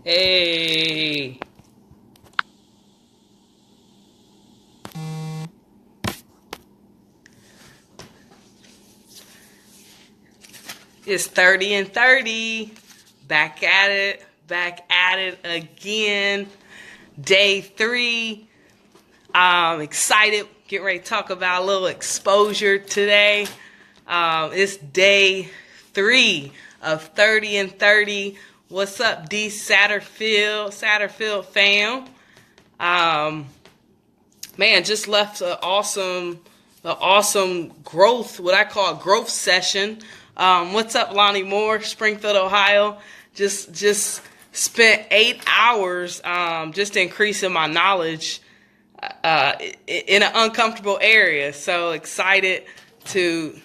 Hey, it's 30 and 30. Back at it again. Day 3. I'm excited. Getting ready to talk about a little exposure today. It's day 3 of 30 and 30. What's up, D Satterfield fam? Man, just left an awesome growth, what I call growth session. What's up, Lonnie Moore, Springfield, Ohio? Just spent 8 hours just increasing my knowledge in an uncomfortable area. So excited to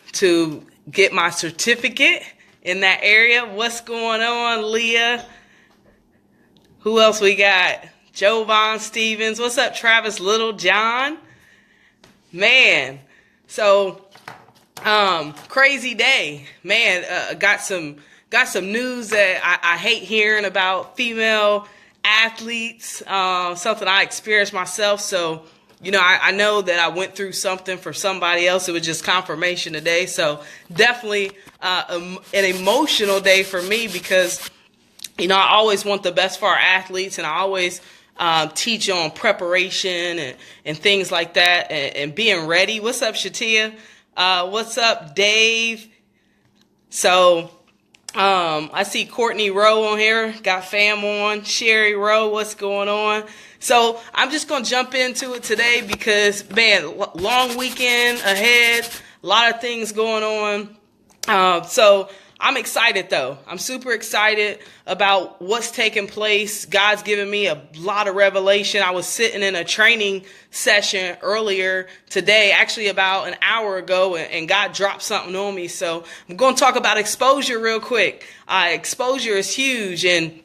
get my certificate in that area. What's going on, Leah? Who else we got? Jovan Stevens. What's up, Travis Littlejohn? Man, so crazy day. Man, got some news that I hate hearing about female athletes. Something I experienced myself. So, I know that I went through something for somebody else. It was just confirmation today. So definitely an emotional day for me because, I always want the best for our athletes, and I always teach on preparation and things like that and being ready. What's up, Shatia? What's up, Dave? So I see Courtney Rowe on here. Got fam on. Sherry Rowe, what's going on? So I'm just going to jump into it today because, man, long weekend ahead. A lot of things going on. So I'm excited, though. I'm super excited about what's taking place. God's given me a lot of revelation. I was sitting in a training session earlier today, actually about an hour ago, and God dropped something on me. So I'm going to talk about exposure real quick. Exposure is huge, and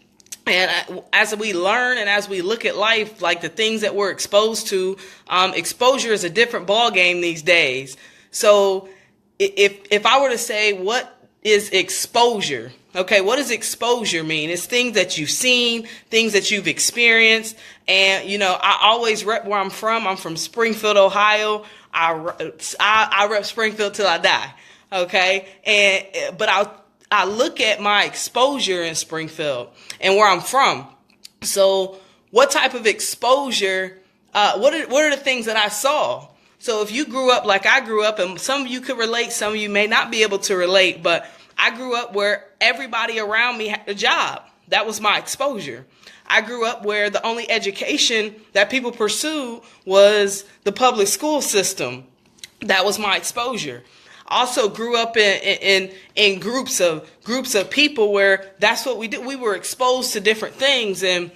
as we learn and as we look at life, like the things that we're exposed to, exposure is a different ball game these days. So if I were to say what is exposure? Okay, what does exposure mean? It's things that you've seen, things that you've experienced. And, I always rep where I'm from. I'm from Springfield, Ohio. I rep Springfield till I die. Okay, but I look at my exposure in Springfield and where I'm from. So what type of exposure, what are the things that I saw? So if you grew up like I grew up, and some of you could relate, some of you may not be able to relate, but I grew up where everybody around me had a job. That was my exposure. I grew up where the only education that people pursued was the public school system. That was my exposure. I also grew up in groups of people where that's what we did. We were exposed to different things, and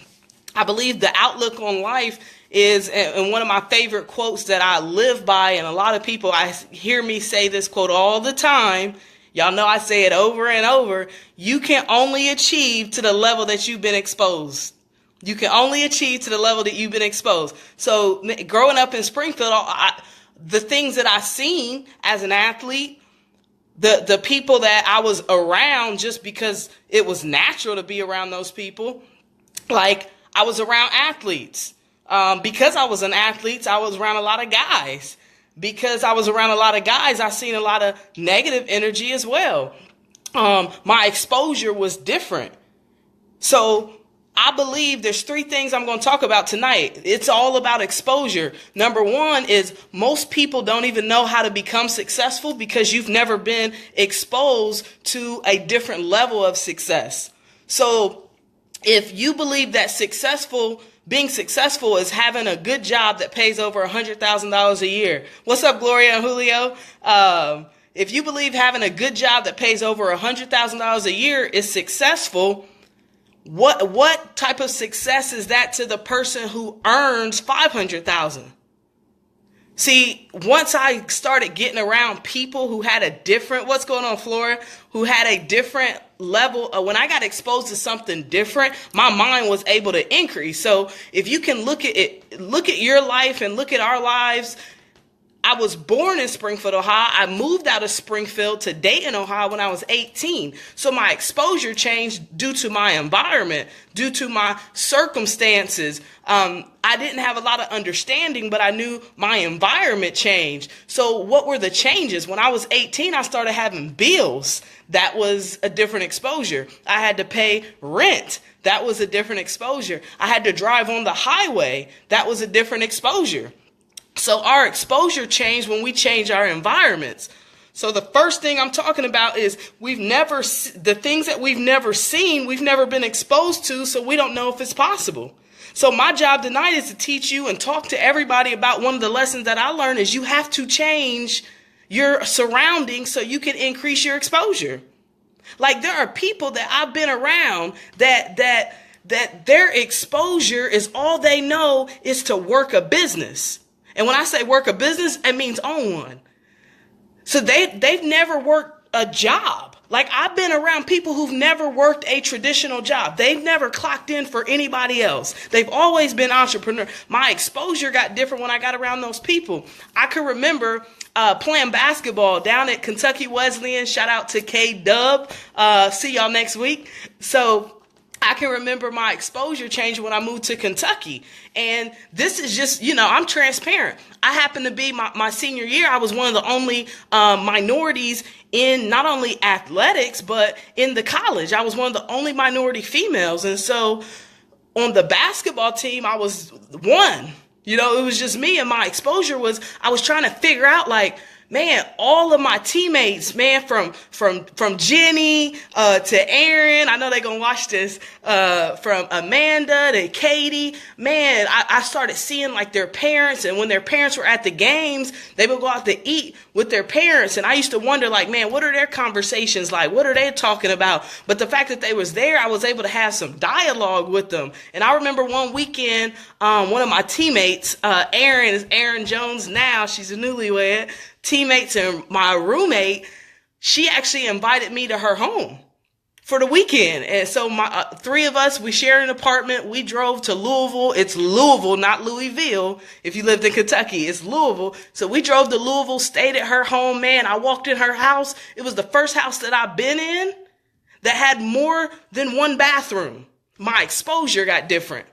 I believe the outlook on life is, and one of my favorite quotes that I live by, and a lot of people, I hear me say this quote all the time. Y'all know I say it over and over. You can only achieve to the level that you've been exposed. You can only achieve to the level that you've been exposed. So growing up in Springfield, the things that I seen as an athlete, the people that I was around just because it was natural to be around those people, like I was around athletes. Because I was an athlete, I was around a lot of guys. Because I was around a lot of guys, I seen a lot of negative energy as well. My exposure was different. So I believe there's 3 things I'm going to talk about tonight. It's all about exposure. Number 1 is most people don't even know how to become successful because you've never been exposed to a different level of success. So if you believe that being successful is having a good job that pays over $100,000 a year. What's up, Gloria and Julio? If you believe having a good job that pays over $100,000 a year is successful, what type of success is that to the person who earns $500,000? See, once I started getting around people who had a different, what's going on, Flora, who had a different level, when I got exposed to something different, my mind was able to increase. So if you can look at your life and look at our lives, I was born in Springfield, Ohio. I moved out of Springfield to Dayton, Ohio when I was 18. So my exposure changed due to my environment, due to my circumstances. I didn't have a lot of understanding, but I knew my environment changed. So what were the changes? When I was 18, I started having bills. That was a different exposure. I had to pay rent. That was a different exposure. I had to drive on the highway. That was a different exposure. So our exposure changed when we change our environments. So the first thing I'm talking about is the things that we've never seen, we've never been exposed to, so we don't know if it's possible. So my job tonight is to teach you and talk to everybody about one of the lessons that I learned is you have to change your surroundings so you can increase your exposure. Like there are people that I've been around that their exposure is all they know is to work a business. And when I say work a business, it means own one. So they've never worked a job. Like I've been around people who've never worked a traditional job. They've never clocked in for anybody else. They've always been entrepreneur. My exposure got different when I got around those people. I can remember playing basketball down at Kentucky Wesleyan. Shout out to K-Dub. See y'all next week. So I can remember my exposure changed when I moved to Kentucky. And this is just, I'm transparent. I happened to be my senior year. I was one of the only minorities in not only athletics, but in the college. I was one of the only minority females. And so on the basketball team, I was one. It was just me. And my exposure was I was trying to figure out man, all of my teammates, man, from Jenny to Aaron, I know they're gonna watch this, from Amanda to Katie, man, I started seeing their parents, and when their parents were at the games, they would go out to eat with their parents, and I used to wonder, man, what are their conversations like? What are they talking about? But the fact that they was there, I was able to have some dialogue with them. And I remember one weekend, one of my teammates, Aaron is Aaron Jones now, she's a newlywed, teammates and my roommate, she actually invited me to her home for the weekend. And so my three of us, we shared an apartment. We drove to Louisville. It's Louisville, not Louisville. If you lived in Kentucky, it's Louisville. So we drove to Louisville, stayed at her home. Man, I walked in her house. It was the first house that I've been in that had more than one bathroom. My exposure got different.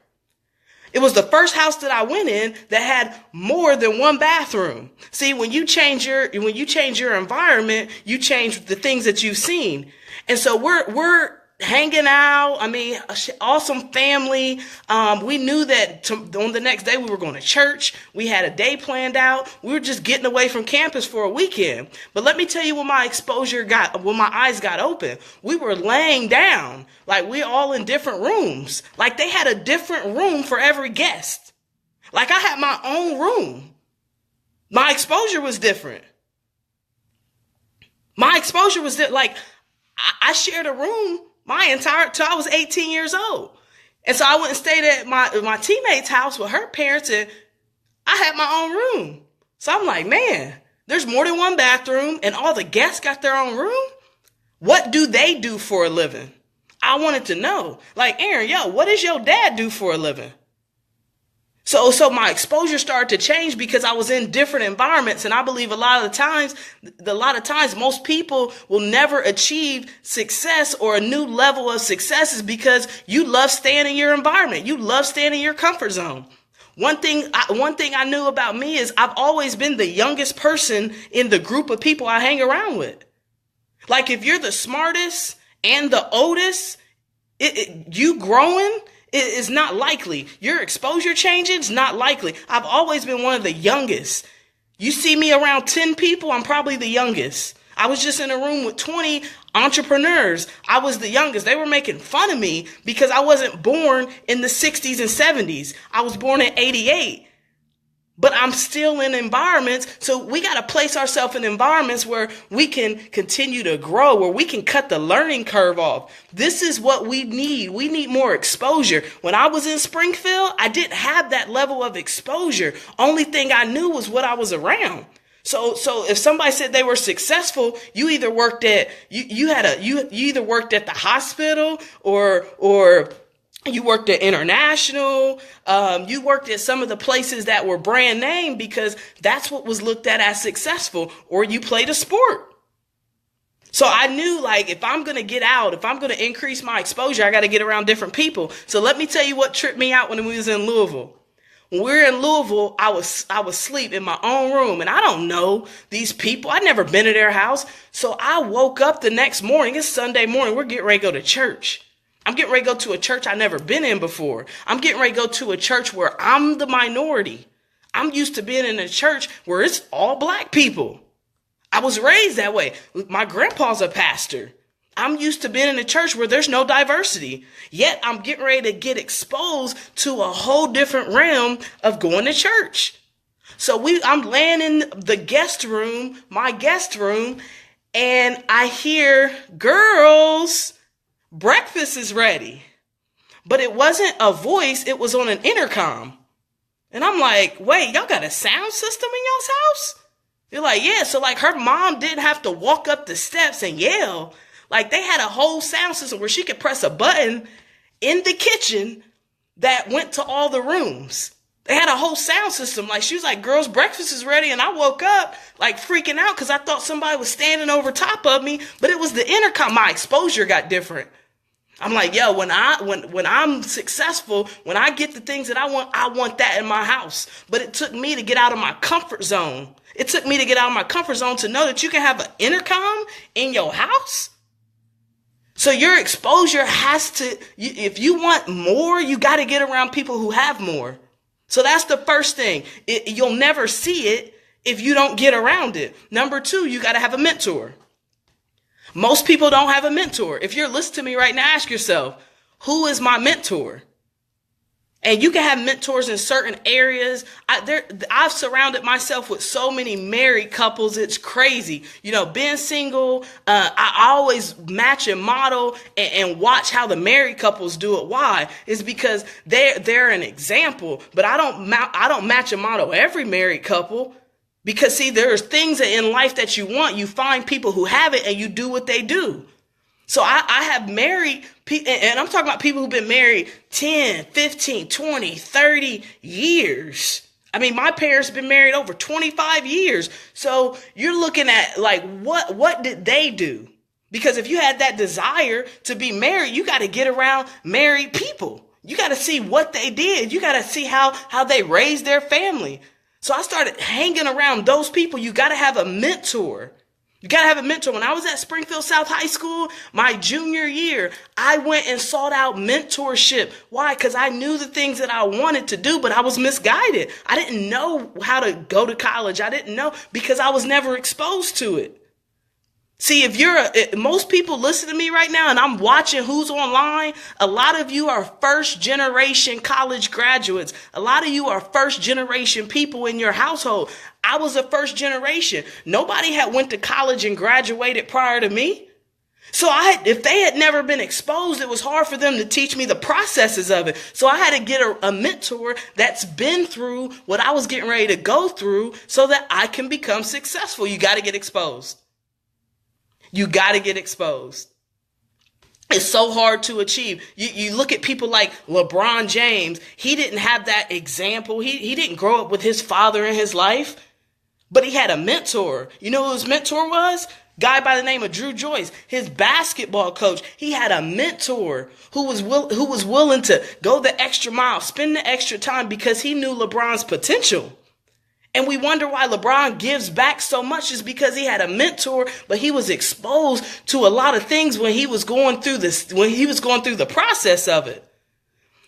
It was the first house that I went in that had more than one bathroom. See, when you change your environment, you change the things that you've seen. And so we're hanging out. I mean, awesome family. We knew that on the next day we were going to church. We had a day planned out. We were just getting away from campus for a weekend. But let me tell you when my eyes got open. We were laying down, we all in different rooms. They had a different room for every guest. I had my own room. My exposure was different. My exposure was I shared a room till I was 18 years old. And so I went and stayed at my teammate's house with her parents, and I had my own room. So I'm like, man, there's more than one bathroom and all the guests got their own room. What do they do for a living? I wanted to know. Aaron, what does your dad do for a living? So my exposure started to change because I was in different environments. And I believe a lot of times most people will never achieve success or a new level of success is because you love staying in your environment. You love staying in your comfort zone. One thing I knew about me is I've always been the youngest person in the group of people I hang around with. If you're the smartest and the oldest, you growing is not likely. Your exposure changing is not likely. I've always been one of the youngest. You see me around 10 people, I'm probably the youngest. I was just in a room with 20 entrepreneurs. I was the youngest. They were making fun of me because I wasn't born in the 60s and 70s. I was born in 88. But I'm still in environments. So we got to place ourselves in environments where we can continue to grow, where we can cut the learning curve off. This is what we need. We need more exposure. When I was in Springfield, I didn't have that level of exposure. Only thing I knew was what I was around. So if somebody said they were successful, you either worked at, you either worked at the hospital or You worked at International. You worked at some of the places that were brand name because that's what was looked at as successful, or you played a sport. So I knew, like, if I'm going to get out, if I'm going to increase my exposure, I got to get around different people. So let me tell you what tripped me out when we was in Louisville. When we were in Louisville, I was asleep in my own room, and I don't know these people. I'd never been to their house. So I woke up the next morning. It's Sunday morning. We're getting ready to go to church. I'm getting ready to go to a church I've never been in before. I'm getting ready to go to a church where I'm the minority. I'm used to being in a church where it's all black people. I was raised that way. My grandpa's a pastor. I'm used to being in a church where there's no diversity. Yet I'm getting ready to get exposed to a whole different realm of going to church. So I'm laying in the guest room, my guest room, and I hear, "Girls, breakfast is ready." But it wasn't a voice, it was on an intercom. And I'm like, wait, y'all got a sound system in y'all's house? They're like, yeah. So like her mom didn't have to walk up the steps and yell. Like they had a whole sound system where she could press a button in the kitchen that went to all the rooms. They had a whole sound system. Like she was like, "Girls, breakfast is ready." And I woke up like freaking out because I thought somebody was standing over top of me, but it was the intercom. My exposure got different. I'm like, yo, when I'm successful, when I get the things that I want that in my house. But it took me to get out of my comfort zone. It took me to get out of my comfort zone to know that you can have an intercom in your house. So your exposure has to, if you want more, you got to get around people who have more. So that's the first thing. You'll never see it if you don't get around it. Number two, you got to have a mentor. Most people don't have a mentor. If you're listening to me right now, ask yourself, who is my mentor? And you can have mentors in certain areas. I've surrounded myself with so many married couples. It's crazy. You know, being single, I always match and model and watch how the married couples do it. Why? It's because they're an example. But I don't match and model every married couple. Because see, there's things in life that you want. You find people who have it and you do what they do. So I have married people, and I'm talking about people who've been married 10, 15, 20, 30 years. I mean, my parents have been married over 25 years. So you're looking at like, what did they do? Because if you had that desire to be married, you got to get around married people. You got to see what they did. You got to see how they raised their family. So I started hanging around those people. You got to have a mentor. You got to have a mentor. When I was at Springfield South High School, my junior year, I went and sought out mentorship. Why? Because I knew the things that I wanted to do, but I was misguided. I didn't know how to go to college. I didn't know because I was never exposed to it. See, most people listen to me right now and I'm watching who's online. A lot of you are first generation college graduates. A lot of you are first generation people in your household. I was a first generation. Nobody had went to college and graduated prior to me. So if they had never been exposed, it was hard for them to teach me the processes of it. So I had to get a mentor that's been through what I was getting ready to go through so that I can become successful. You got to get exposed. You got to get exposed. It's so hard to achieve. You look at people like LeBron James. He didn't have that example. He didn't grow up with his father in his life, but he had a mentor. You know who his mentor was? Guy by the name of Drew Joyce, his basketball coach. He had a mentor who was willing to go the extra mile, spend the extra time because he knew LeBron's potential. And we wonder why LeBron gives back so much is because he had a mentor, but he was exposed to a lot of things when he was going through the process of it.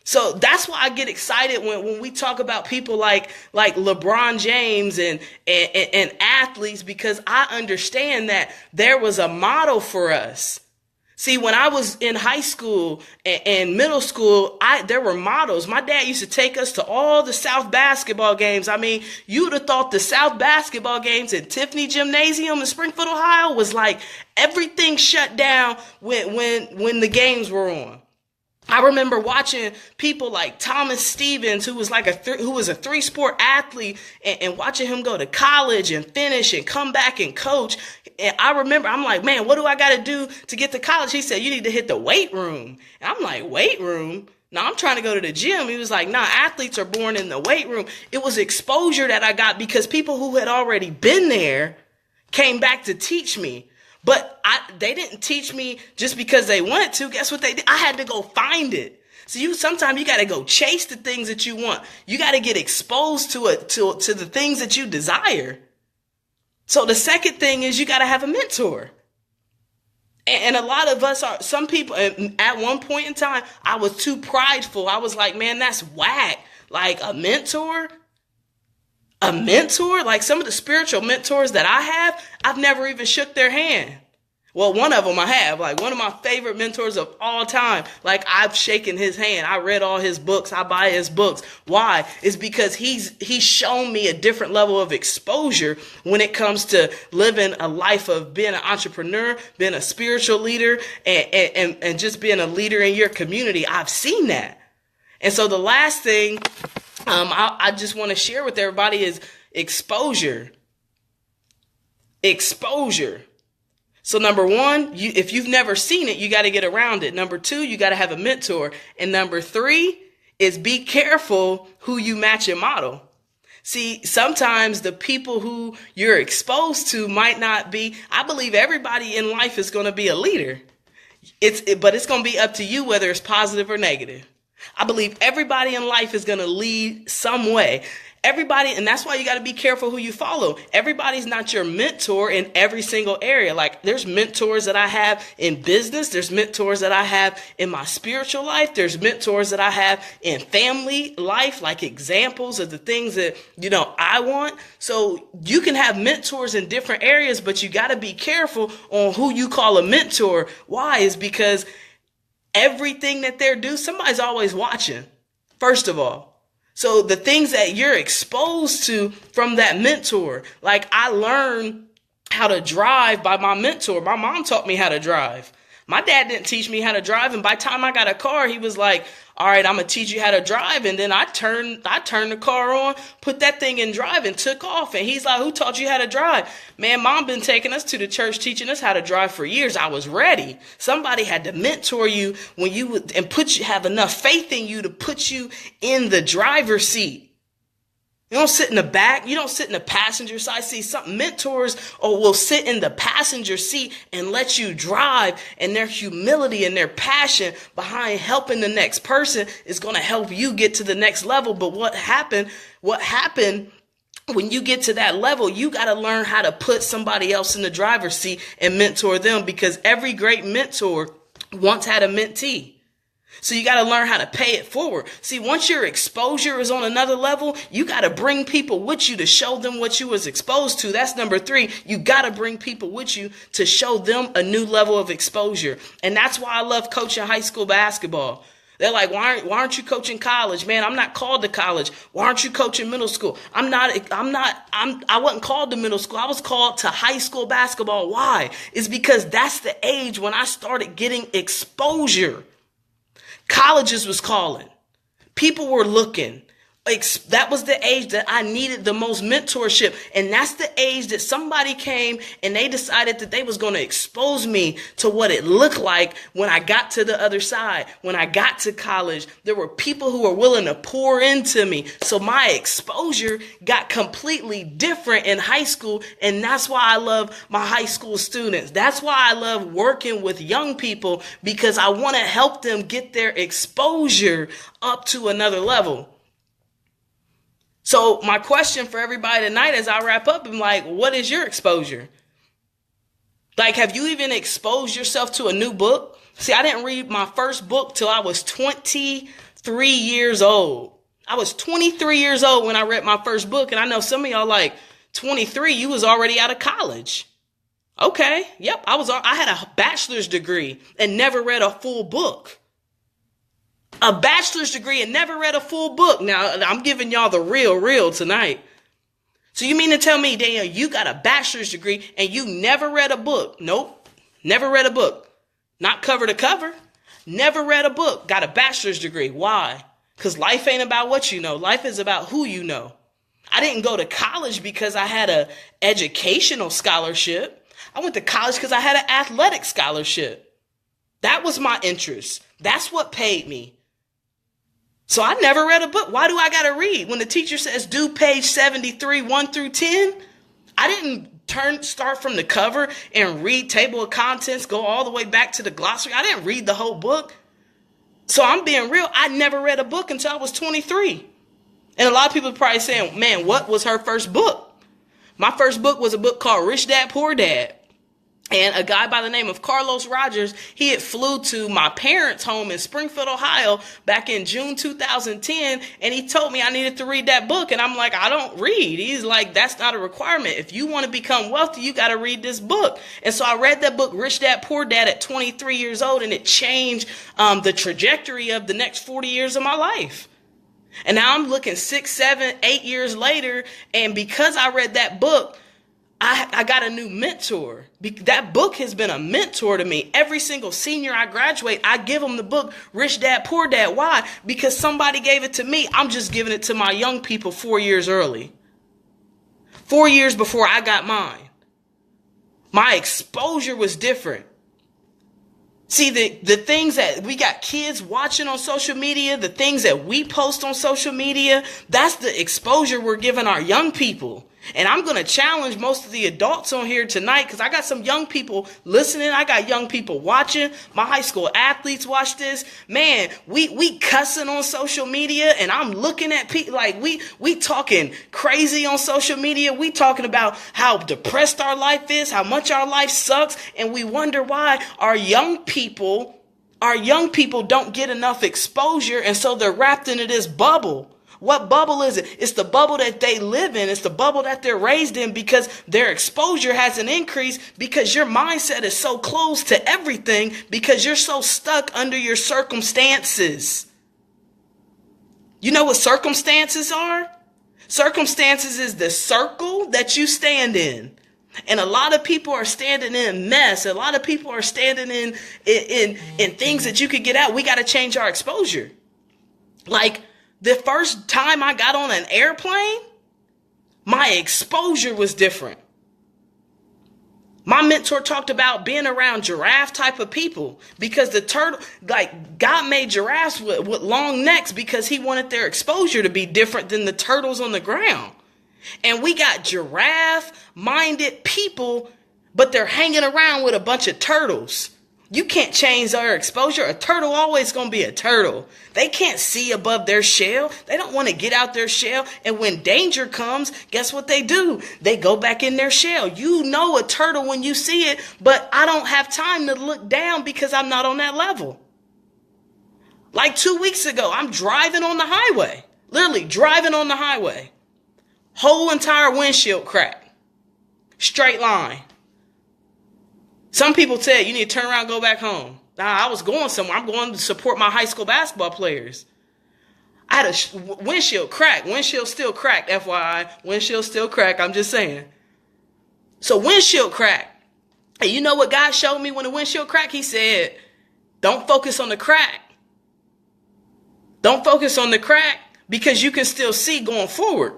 So that's why I get excited when we talk about people like LeBron James and athletes, because I understand that there was a model for us. See, when I was in high school and middle school, there were models. My dad used to take us to all the South basketball games. I mean, you would have thought the South basketball games at Tiffany Gymnasium in Springfield, Ohio was like everything shut down when the games were on. I remember watching people like Thomas Stevens, who was who was a 3-sport athlete, and watching him go to college and finish and come back and coach. And I remember, I'm like, man, what do I got to do to get to college? He said, you need to hit the weight room. And I'm like, weight room? Now I'm trying to go to the gym. He was like, nah, athletes are born in the weight room. It was exposure that I got because people who had already been there came back to teach me. But they didn't teach me just because they wanted to. Guess what they did? I had to go find it. So sometimes you got to go chase the things that you want. You got to get exposed to the things that you desire. So the second thing is you got to have a mentor. And a lot of us are, some people, at one point in time, I was too prideful. I was like, man, that's whack. Like a mentor, like some of the spiritual mentors that I have, I've never even shook their hand. Well, one of them I have, like one of my favorite mentors of all time. Like I've shaken his hand. I read all his books. I buy his books. Why? It's because he's shown me a different level of exposure when it comes to living a life of being an entrepreneur, being a spiritual leader, and just being a leader in your community. I've seen that. And so the last thing I just want to share with everybody is exposure. Exposure. So number one, if you've never seen it, you got to get around it. Number two, you got to have a mentor. And number three is be careful who you match and model. See, sometimes the people who you're exposed to might not be. I believe everybody in life is going to be a leader. But it's going to be up to you whether it's positive or negative. I believe everybody in life is going to lead some way. Everybody, and that's why you got to be careful who you follow. Everybody's not your mentor in every single area. Like there's mentors that I have in business. There's mentors that I have in my spiritual life. There's mentors that I have in family life, like examples of the things that, I want. So you can have mentors in different areas, but you got to be careful on who you call a mentor. Why? Is because everything that they're doing, somebody's always watching, first of all. So the things that you're exposed to from that mentor, like I learned how to drive by my mentor. My mom taught me how to drive. My dad didn't teach me how to drive. And by the time I got a car, he was like, all right, I'm going to teach you how to drive. And then I turned the car on, put that thing in drive and took off. And he's like, who taught you how to drive? Man, mom been taking us to the church, teaching us how to drive for years. I was ready. Somebody had to mentor you when you would, and have enough faith in you to put you in the driver's seat. You don't sit in the back. You don't sit in the passenger side. See, some mentors will sit in the passenger seat and let you drive, and their humility and their passion behind helping the next person is going to help you get to the next level. But what happened when you get to that level, you got to learn how to put somebody else in the driver's seat and mentor them, because every great mentor once had a mentee. So you got to learn how to pay it forward. See, once your exposure is on another level, you got to bring people with you to show them what you was exposed to. That's number three. You got to bring people with you to show them a new level of exposure. And that's why I love coaching high school basketball. They're like, why aren't you coaching college? Man, I'm not called to college. Why aren't you coaching middle school? I wasn't called to middle school. I was called to high school basketball. Why? It's because that's the age when I started getting exposure. Colleges was calling. People were looking. That was the age that I needed the most mentorship. And that's the age that somebody came and they decided that they was going to expose me to what it looked like when I got to the other side. When I got to college, there were people who were willing to pour into me. So my exposure got completely different in high school. And that's why I love my high school students. That's why I love working with young people, because I want to help them get their exposure up to another level. So my question for everybody tonight as I wrap up, I'm like, what is your exposure? Like, have you even exposed yourself to a new book? See, I didn't read my first book till I was 23 years old. I was 23 years old when I read my first book. And I know some of y'all like 23, you was already out of college. Okay. Yep. I had a bachelor's degree and never read a full book. A bachelor's degree and never read a full book. Now, I'm giving y'all the real tonight. So you mean to tell me, Daniel, you got a bachelor's degree and you never read a book? Nope. Never read a book. Not cover to cover. Never read a book. Got a bachelor's degree. Why? Because life ain't about what you know. Life is about who you know. I didn't go to college because I had an educational scholarship. I went to college because I had an athletic scholarship. That was my interest. That's what paid me. So I never read a book. Why do I got to read? When the teacher says do page 73, 1 through 10, I didn't start from the cover and read table of contents, go all the way back to the glossary. I didn't read the whole book. So I'm being real. I never read a book until I was 23. And a lot of people are probably saying, man, what was her first book? My first book was a book called Rich Dad, Poor Dad. And a guy by the name of Carlos Rogers, he had flew to my parents' home in Springfield, Ohio back in June 2010. And he told me I needed to read that book. And I'm like, I don't read. He's like, that's not a requirement. If you want to become wealthy, you got to read this book. And so I read that book, Rich Dad, Poor Dad, at 23 years old. And it changed the trajectory of the next 40 years of my life. And now I'm looking 6, 7, 8 years later. And because I read that book, I got a new mentor. That book has been a mentor to me. Every single senior I graduate, I give them the book, Rich Dad, Poor Dad. Why? Because somebody gave it to me. I'm just giving it to my young people 4 years early. 4 years before I got mine. My exposure was different. See, the things that we got kids watching on social media, the things that we post on social media, that's the exposure we're giving our young people. And I'm going to challenge most of the adults on here tonight because I got some young people listening. I got young people watching. My high school athletes watch this. Man, we cussing on social media, and I'm looking at people like we talking crazy on social media. We talking about how depressed our life is, how much our life sucks, and we wonder why our young people don't get enough exposure, and so they're wrapped into this bubble. What bubble is it? It's the bubble that they live in. It's the bubble that they're raised in because their exposure hasn't increased because your mindset is so closed to everything because you're so stuck under your circumstances. You know what circumstances are? Circumstances is the circle that you stand in. And a lot of people are standing in mess. A lot of people are standing in things that you could get out. We got to change our exposure. Like, the first time I got on an airplane, my exposure was different. My mentor talked about being around giraffe type of people because the turtle, like God made giraffes with long necks because he wanted their exposure to be different than the turtles on the ground. And we got giraffe minded people, but they're hanging around with a bunch of turtles. You can't change their exposure. A turtle always going to be a turtle. They can't see above their shell. They don't want to get out their shell. And when danger comes, guess what they do? They go back in their shell. You know a turtle when you see it, but I don't have time to look down because I'm not on that level. Like 2 weeks ago, I'm driving on the highway. Literally driving on the highway. Whole entire windshield cracked. Straight line. Some people tell you need to turn around and go back home. Nah, I was going somewhere. I'm going to support my high school basketball players. I had a windshield crack. Windshield still cracked, FYI. Windshield still cracked. I'm just saying. So windshield crack. And you know what God showed me when the windshield cracked? He said, don't focus on the crack. Don't focus on the crack because you can still see going forward.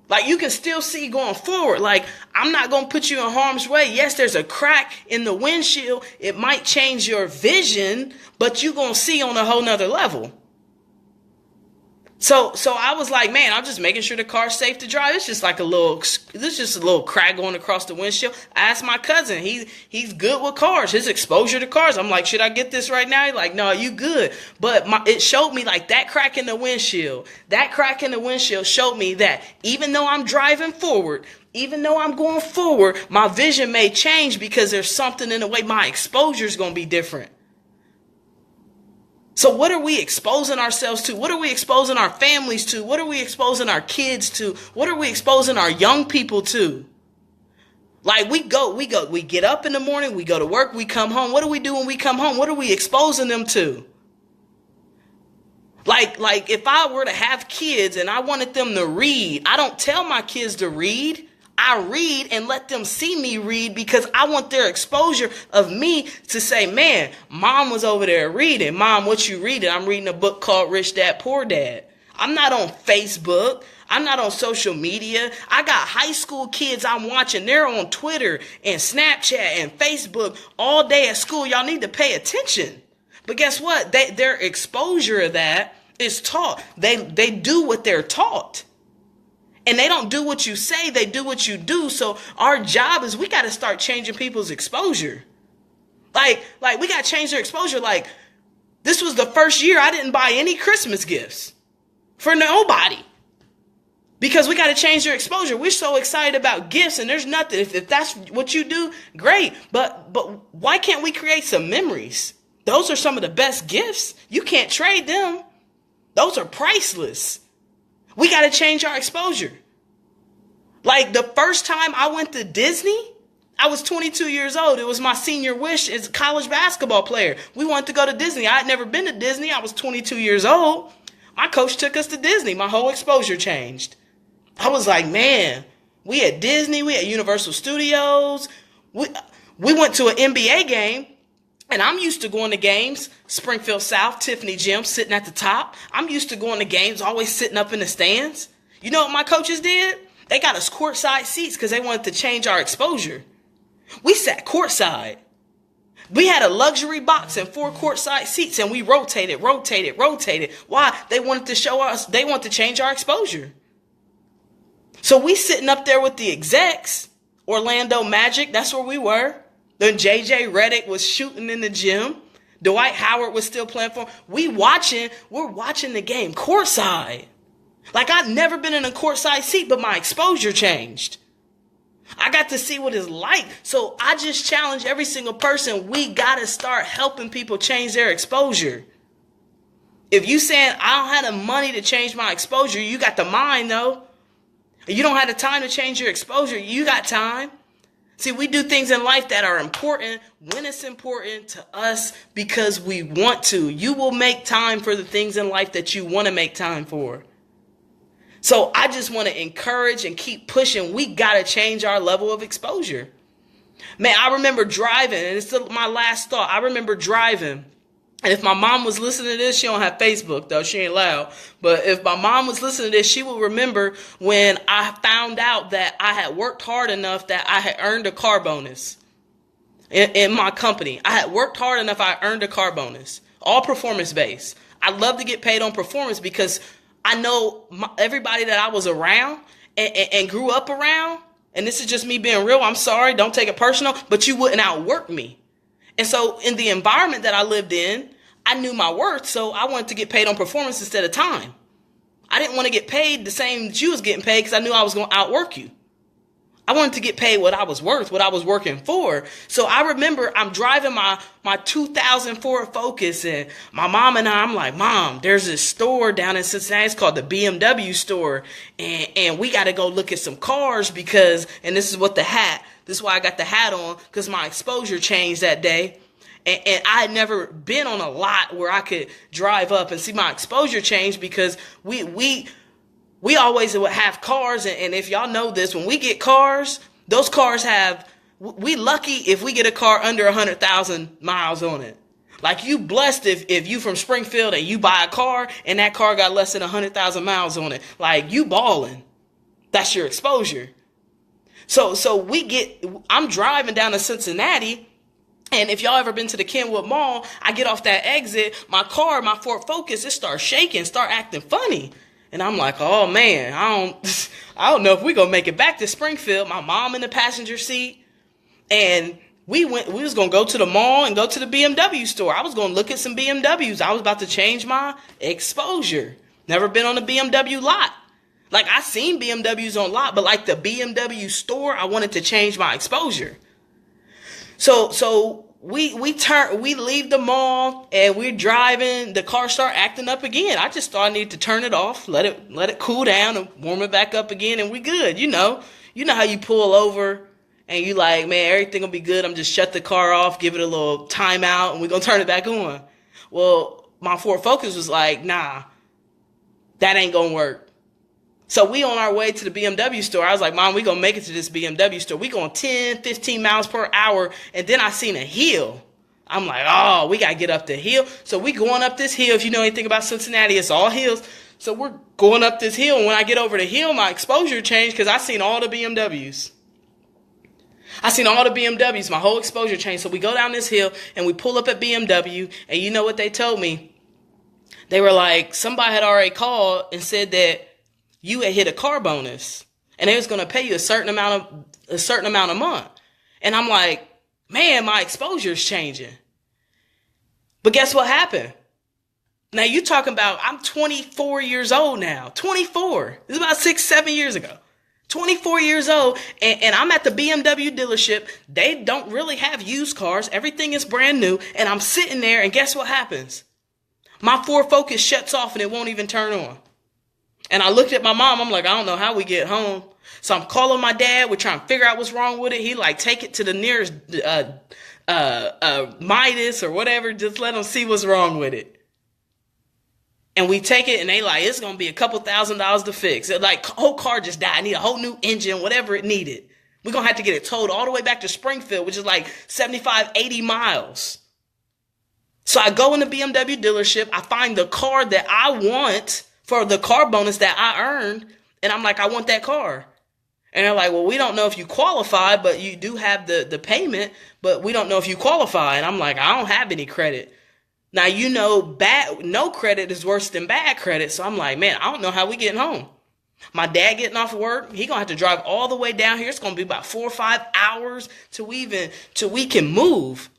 Like you can still see going forward. Like I'm not going to put you in harm's way. Yes, there's a crack in the windshield. It might change your vision, but you're going to see on a whole nother level. So I was like, man, I'm just making sure the car's safe to drive. It's just a little crack going across the windshield. I asked my cousin, he's good with cars, his exposure to cars. I'm like, should I get this right now? He's like, no, you good. But it showed me like that crack in the windshield showed me that even though I'm driving forward, even though I'm going forward, my vision may change because there's something in the way my exposure is going to be different. So what are we exposing ourselves to? What are we exposing our families to? What are we exposing our kids to? What are we exposing our young people to? Like we get up in the morning, we go to work, we come home. What do we do when we come home? What are we exposing them to? Like if I were to have kids and I wanted them to read, I don't tell my kids to read. I read and let them see me read because I want their exposure of me to say, man, mom was over there reading. Mom, what you reading? I'm reading a book called Rich Dad, Poor Dad. I'm not on Facebook. I'm not on social media. I got high school kids I'm watching. They're on Twitter and Snapchat and Facebook all day at school. Y'all need to pay attention. But guess what? Their exposure of that is taught. They do what they're taught. And they don't do what you say, they do what you do. So our job is we got to start changing people's exposure. Like we got to change their exposure. Like, this was the first year I didn't buy any Christmas gifts for nobody. Because we got to change their exposure. We're so excited about gifts, and there's nothing. If that's what you do, great. But why can't we create some memories? Those are some of the best gifts. You can't trade them. Those are priceless. We got to change our exposure. Like, the first time I went to Disney, I was 22 years old. It was my senior wish as a college basketball player. We wanted to go to Disney. I had never been to Disney. I was 22 years old. My coach took us to Disney. My whole exposure changed. I was like, man, we at Disney, we at Universal Studios. We went to an NBA game, and I'm used to going to games, Springfield South, Tiffany Gym, sitting at the top. I'm used to going to games, always sitting up in the stands. You know what my coaches did? They got us courtside seats because they wanted to change our exposure. We sat courtside. We had a luxury box and 4 courtside seats, and we rotated. Why? They wanted to show us, they want to change our exposure. So we sitting up there with the execs, Orlando Magic, that's where we were. Then JJ Redick was shooting in the gym. Dwight Howard was still playing for him. We're watching the game courtside. Like, I've never been in a courtside seat, but my exposure changed. I got to see what it's like. So I just challenge every single person. We got to start helping people change their exposure. If you saying, I don't have the money to change my exposure, you got the mind though. You don't have the time to change your exposure. You got time. See, we do things in life that are important when it's important to us because we want to. You will make time for the things in life that you want to make time for. So I just want to encourage and keep pushing. We got to change our level of exposure. Man, I remember driving, and it's my last thought. I remember driving. And if my mom was listening to this, she don't have Facebook, though. She ain't loud. But if my mom was listening to this, she will remember when I found out that I had worked hard enough that I had earned a car bonus in my company. I had worked hard enough, I earned a car bonus. All performance-based. I love to get paid on performance because I know everybody that I was around and grew up around, and this is just me being real. I'm sorry. Don't take it personal, but you wouldn't outwork me. And so in the environment that I lived in, I knew my worth, so I wanted to get paid on performance instead of time. I didn't want to get paid the same that you was getting paid because I knew I was going to outwork you. I wanted to get paid what I was worth, what I was working for. So I remember I'm driving my 2004 Focus, and my mom and I'm like, Mom, there's this store down in Cincinnati. It's called the BMW store. And we got to go look at some cars because, and this is why I got the hat on, because my exposure changed that day. And I had never been on a lot where I could drive up and see my exposure change because we always would have cars. And if y'all know this, when we get cars, those cars we lucky if we get a car under 100,000 miles on it. Like, you blessed if you from Springfield and you buy a car and that car got less than 100,000 miles on it. Like, you balling. That's your exposure. So I'm driving down to Cincinnati, and if y'all ever been to the Kenwood Mall, I get off that exit, my car, my Ford Focus, it starts shaking, start acting funny. And I'm like, oh man, I don't know if we gonna make it back to Springfield. My mom in the passenger seat, and we was gonna go to the mall and go to the BMW store. I was gonna look at some BMWs. I was about to change my exposure. Never been on a BMW lot. Like, I seen BMWs on lot, but like the BMW store, I wanted to change my exposure. So we leave the mall and we're driving. The car start acting up again. I just thought I needed to turn it off, let it cool down and warm it back up again, and we good. You know how you pull over and you like, man, everything will be good. I'm just shut the car off, give it a little timeout, and we're gonna turn it back on. Well, my Ford Focus was like, nah, that ain't gonna work. So we on our way to the BMW store. I was like, Mom, we gonna make it to this BMW store. We going 10, 15 miles per hour. And then I seen a hill. I'm like, oh, we gotta get up the hill. So we going up this hill. If you know anything about Cincinnati, it's all hills. So we're going up this hill. And when I get over the hill, my exposure changed because I seen all the BMWs. My whole exposure changed. So we go down this hill and we pull up at BMW. And you know what they told me? They were like, somebody had already called and said that you had hit a car bonus and they was going to pay you a certain amount a month. And I'm like, man, my exposure is changing. But guess what happened? Now you talking about, I'm 24 years old now. 24. This is about 6-7 years ago. 24 years old, and I'm at the BMW dealership. They don't really have used cars. Everything is brand new. And I'm sitting there, and guess what happens? My Ford Focus shuts off and it won't even turn on. And I looked at my mom. I'm like, I don't know how we get home. So I'm calling my dad. We're trying to figure out what's wrong with it. He like, take it to the nearest Midas or whatever. Just let them see what's wrong with it. And we take it and they like, it's going to be a couple $1,000s to fix it. Like, whole car just died. I need a whole new engine, whatever it needed. We're going to have to get it towed all the way back to Springfield, which is like 75, 80 miles. So I go in the BMW dealership. I find the car that I want for the car bonus that I earned. And I'm like, I want that car. And they're like, well, we don't know if you qualify, but you do have the payment, but we don't know if you qualify. And I'm like, I don't have any credit. Now, you know, no credit is worse than bad credit. So I'm like, man, I don't know how we getting home. My dad getting off of work, he gonna have to drive all the way down here. It's gonna be about 4 or 5 hours till we can move.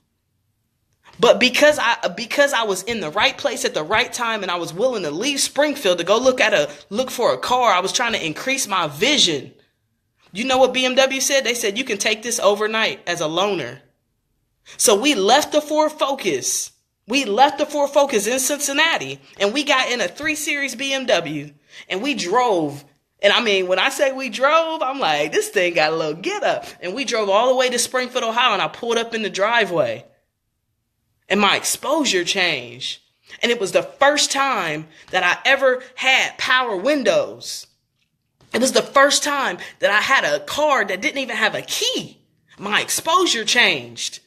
But because I was in the right place at the right time and I was willing to leave Springfield to go look for a car, I was trying to increase my vision. You know what BMW said? They said you can take this overnight as a loaner. So we left the Ford Focus. We left the Ford Focus in Cincinnati and we got in a 3 Series BMW and we drove. And I mean, when I say we drove, I'm like, this thing got a little get up. And we drove all the way to Springfield, Ohio, and I pulled up in the driveway. And my exposure changed. And it was the first time that I ever had power windows. It was the first time that I had a car that didn't even have a key. My exposure changed.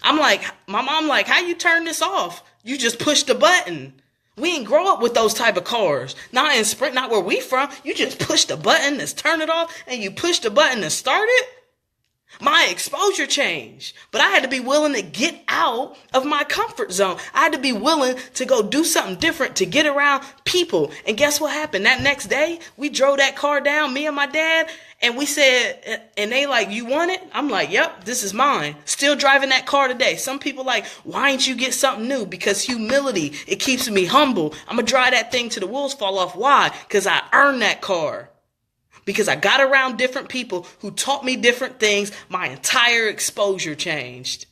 I'm like, my mom like, how you turn this off? You just push the button. We didn't grow up with those type of cars. Not in Sprint, not where we from. You just push the button to turn it off and you push the button to start it. My exposure changed, but I had to be willing to get out of my comfort zone. I had to be willing to go do something different to get around people. And guess what happened? That next day, we drove that car down, me and my dad, and we said, and they like, you want it? I'm like, yep, this is mine. Still driving that car today. Some people like, why ain't you get something new? Because humility, it keeps me humble. I'm going to drive that thing till the wheels fall off. Why? Because I earned that car. Because I got around different people who taught me different things, my entire exposure changed.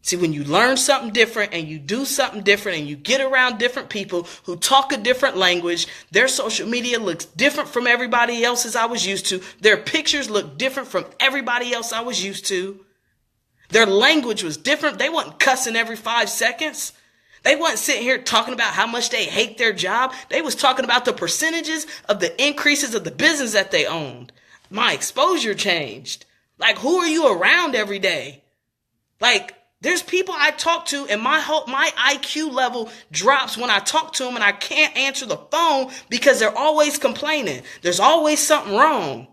See, when you learn something different and you do something different and you get around different people who talk a different language, their social media looks different from everybody else's I was used to. Their pictures look different from everybody else I was used to. Their language was different. They wasn't cussing every 5 seconds. They wasn't sitting here talking about how much they hate their job. They was talking about the percentages of the increases of the business that they owned. My exposure changed. Like, who are you around every day? Like, there's people I talk to and my IQ level drops when I talk to them and I can't answer the phone because they're always complaining. There's always something wrong.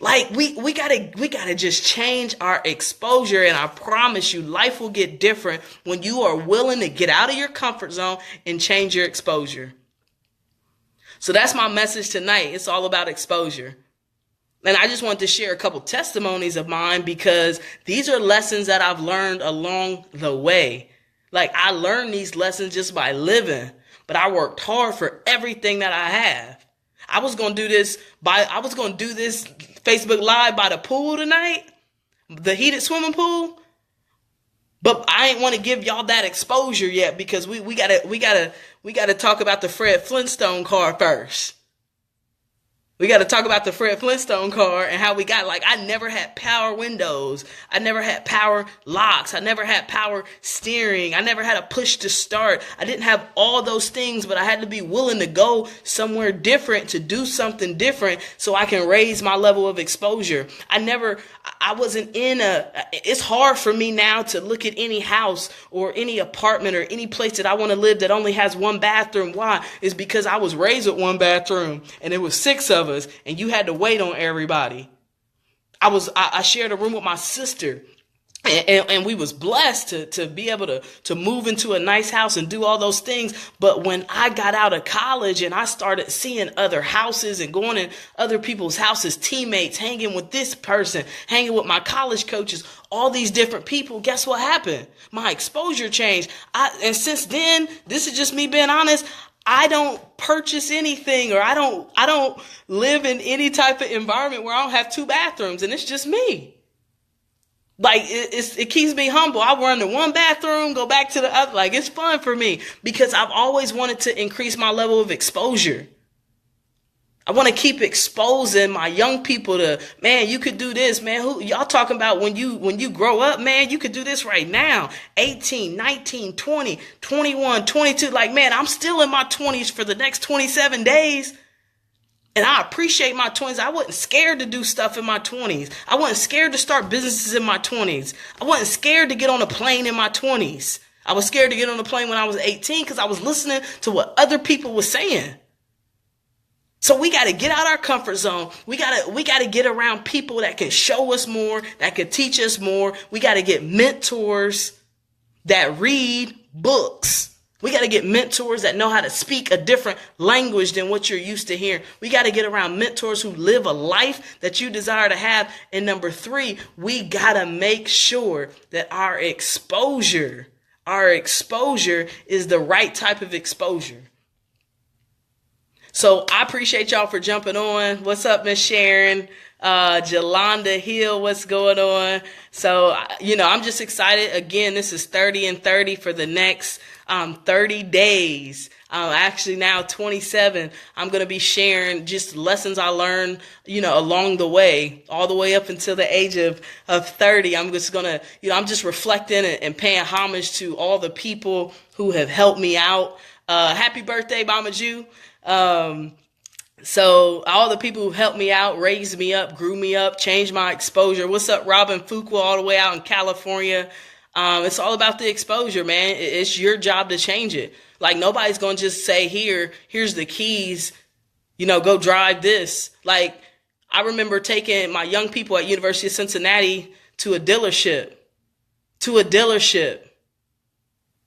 Like, we gotta just change our exposure, and I promise you life will get different when you are willing to get out of your comfort zone and change your exposure. So that's my message tonight. It's all about exposure. And I just wanted to share a couple testimonies of mine because these are lessons that I've learned along the way. Like, I learned these lessons just by living, but I worked hard for everything that I have. I was going to do this Facebook Live by the pool tonight, the heated swimming pool. But I ain't want to give y'all that exposure yet because we gotta talk about the Fred Flintstone car first. We got to talk about the Fred Flintstone car and how we got, like, I never had power windows. I never had power locks. I never had power steering. I never had a push to start. I didn't have all those things, but I had to be willing to go somewhere different to do something different so I can raise my level of exposure. It's hard for me now to look at any house or any apartment or any place that I want to live that only has one bathroom. Why? It's because I was raised with one bathroom and it was 6 of us and you had to wait on everybody. I shared a room with my sister. And we was blessed to be able to move into a nice house and do all those things. But when I got out of college and I started seeing other houses and going in other people's houses, teammates, hanging with this person, hanging with my college coaches, all these different people, guess what happened? My exposure changed. And since then, this is just me being honest, I don't purchase anything, or I don't live in any type of environment where I don't have 2 bathrooms, and it's just me. Like, it keeps me humble. I run to one bathroom, go back to the other. Like, it's fun for me because I've always wanted to increase my level of exposure. I want to keep exposing my young people to, man, you could do this, man. Who y'all talking about when you grow up, man, you could do this right now. 18, 19, 20, 21, 22. Like, man, I'm still in my 20s for the next 27 days. And I appreciate my 20s. I wasn't scared to do stuff in my 20s. I wasn't scared to start businesses in my 20s. I wasn't scared to get on a plane in my 20s. I was scared to get on a plane when I was 18 because I was listening to what other people were saying. So we got to get out our comfort zone. We got to get around people that can show us more, that can teach us more. We got to get mentors that read books. We got to get mentors that know how to speak a different language than what you're used to hearing. We got to get around mentors who live a life that you desire to have. And number 3, we got to make sure that our exposure is the right type of exposure. So I appreciate y'all for jumping on. What's up, Miss Sharon? Jolanda Hill, what's going on? So, I'm just excited. Again, this is 30 and 30 for the next 30 days. Actually now 27. I'm going to be sharing just lessons I learned, along the way, all the way up until the age of 30. I'm just going to, I'm just reflecting and paying homage to all the people who have helped me out. Happy birthday, Mama Ju. So all the people who helped me out, raised me up, grew me up, changed my exposure. What's up, Robin Fuqua, all the way out in California? It's all about the exposure, man. It's your job to change it. Like, nobody's going to just say, here's the keys, go drive this. Like, I remember taking my young people at University of Cincinnati to a dealership.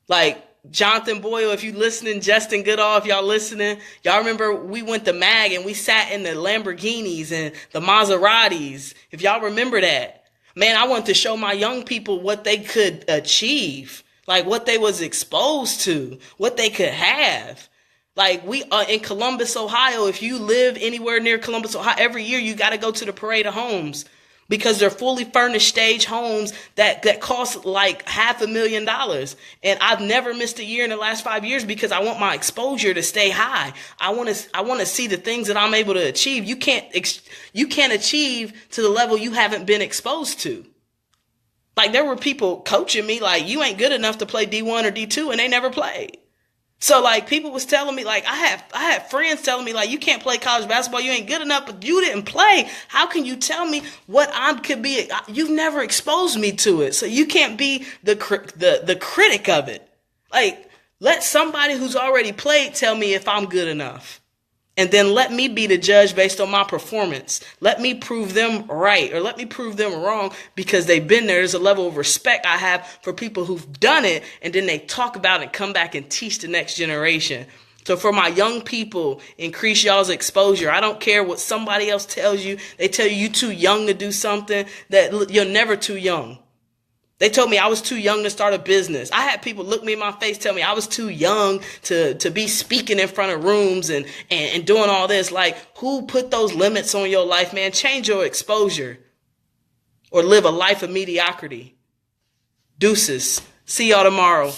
Like, Jonathan Boyle, if you listening, Justin Goodall, if y'all listening, y'all remember we went to MAG and we sat in the Lamborghinis and the Maseratis. If y'all remember that, man, I wanted to show my young people what they could achieve, like what they was exposed to, what they could have. Like, we are in Columbus, Ohio. If you live anywhere near Columbus, Ohio, every year you got to go to the Parade of Homes, because they're fully furnished stage homes that cost like $500,000. And I've never missed a year in the last 5 years because I want my exposure to stay high. I want to see the things that I'm able to achieve. You can't achieve to the level you haven't been exposed to. Like, there were people coaching me like, you ain't good enough to play D1 or D2, and they never played. So, like, people was telling me, like, I had friends telling me, like, you can't play college basketball, you ain't good enough, but you didn't play. How can you tell me what I could be? You've never exposed me to it, so you can't be the critic of it. Like, let somebody who's already played tell me if I'm good enough. And then let me be the judge based on my performance. Let me prove them right, or let me prove them wrong because they've been there. There's a level of respect I have for people who've done it, and then they talk about it and come back and teach the next generation. So for my young people, increase y'all's exposure. I don't care what somebody else tells you. They tell you you're too young to do something. That you're never too young. They told me I was too young to start a business. I had people look me in my face, tell me I was too young to be speaking in front of rooms and doing all this. Like, who put those limits on your life, man? Change your exposure or live a life of mediocrity. Deuces. See y'all tomorrow.